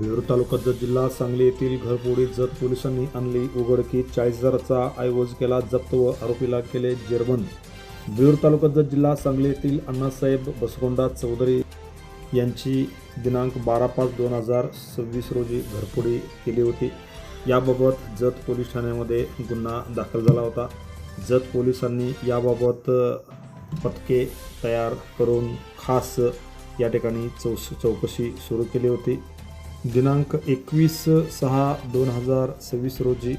भेरूर तालुका जत जिल्हा सांगली येथील घरफोडी जत पोलिसांनी आणली उघडकीस 40,000चा ऐवज केला जप्त व आरोपीला केले जेरबंद। भेरूर तालुका जत जिल्हा सांगली येथील अण्णासाहेब बसगोंडा चौधरी यांची दिनांक 12/5/2026 रोजी घरफोडी केली होती। याबाबत जत पोलीस ठाण्यामध्ये गुन्हा दाखल झाला होता। जत पोलिसांनी याबाबत पथके तयार करून खास या ठिकाणी चौकशी सुरू केली होती। दिनांक 21/6/2026 रोजी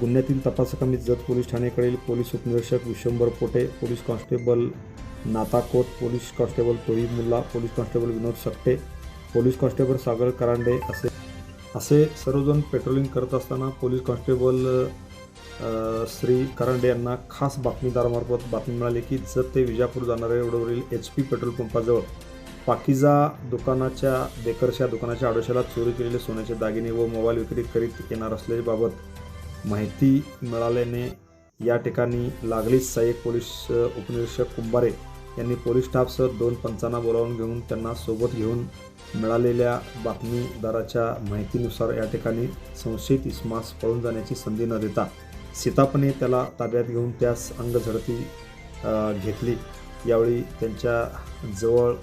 गुन्ह्यातील तपासकांनी जत पोलीस ठाणेकडील पोलीस उपनिरीक्षक Vishwambhar Pote, police constable Nata Khot, police constable Tohib Mulla, police constable Vinod Sakte, police constable Sagar Karande असे सर्वजण पेट्रोलिंग करत असताना पोलीस कॉन्स्टेबल श्री करांडे यांना खास बातमीदारामार्फत बातमी मिळाली की जत ते विजापूर जाणाऱ्या रोडवरील HP पेट्रोल पंपाजवळ पाकिजा दुकानाच्या बेकर्सच्या दुकानाच्या आडोशाला चोरी केलेले सोन्याचे दागिने व मोबाईल विक्री करीत येणार असल्याबाबत माहिती मिळाल्याने या ठिकाणी लागलीच सहाय्यक पोलीस उपनिरीक्षक कुंभारे यांनी पोलीस स्टाफसह 2 पंचांना बोलावून घेऊन त्यांना सोबत घेऊन मिळालेल्या बातमीदाराच्या माहितीनुसार या ठिकाणी संशयित इसमास पळून जाण्याची संधी न देता सीतापणे त्याला ताब्यात घेऊन त्यास अंगझडती घेतली। यावेळी त्यांच्या जवळ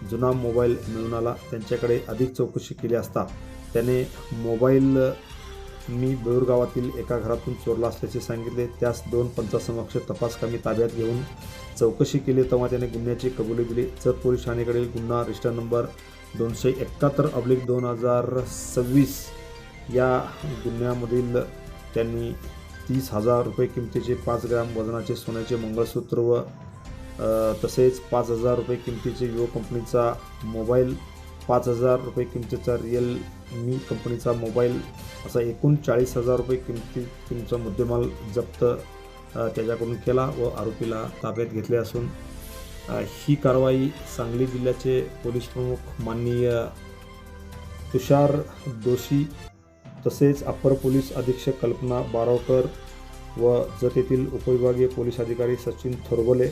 जुना मोबाईल मिळून आला। त्यांच्याकडे अधिक चौकशी केली असता त्याने मोबाईल मी बेऊर गावातील एका घरातून चोरला असल्याचे सांगितले। त्यास 2 पंचासमक्ष तपासकामी ताब्यात घेऊन चौकशी केली तेव्हा त्याने गुन्ह्याची कबुली दिली। जत पोलीस ठाणेकडील गुन्हा रजिस्टर नंबर 271/2026 या गुन्ह्यामधील त्यांनी 30,000 रुपये किमतीचे 5 ग्रॅम वजनाचे सोन्याचे मंगळसूत्र व तसेच 5,000 रुपये किमतीचे विवो कंपनीचा मोबाईल, 5,000 रुपये किमतीचा रिअलमी कंपनीचा मोबाईल असा एकूण 40,000 रुपये किमतीचा मुद्देमाल जप्त त्याच्याकडून केला व आरोपीला ताब्यात घेतले असून ही कारवाई सांगली जिल्ह्याचे पोलीस प्रमुख माननीय तुषार दोशी तसेच अप्पर पोलीस अधीक्षक कल्पना बारावकर व जत येथील उपविभागीय पोलीस अधिकारी सचिन थोरबोले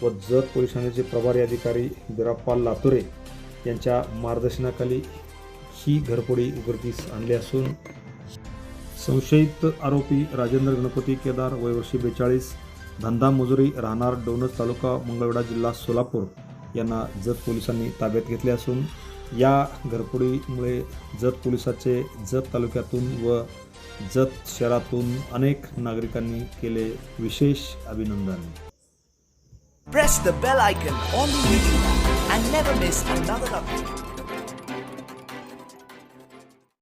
व जत पोलीस ठाण्याचे प्रभारी अधिकारी बिराप्पा लातुरे यांच्या मार्गदर्शनाखाली ही घरफोडी उघडकीस आणली असून संशयित आरोपी राजेंद्र गणपती केदार वय वर्ष 42 धंदा मजुरी राहणार डोनस तालुका मंगळवेढा जिल्हा सोलापूर यांना जत पोलिसांनी ताब्यात घेतले असून या घरफोडीमुळे जत पोलिसाचे जत तालुक्यातून व जत शहरातून अनेक नागरिकांनी केले विशेष अभिनंदन। Press the bell icon on the video and never miss another update.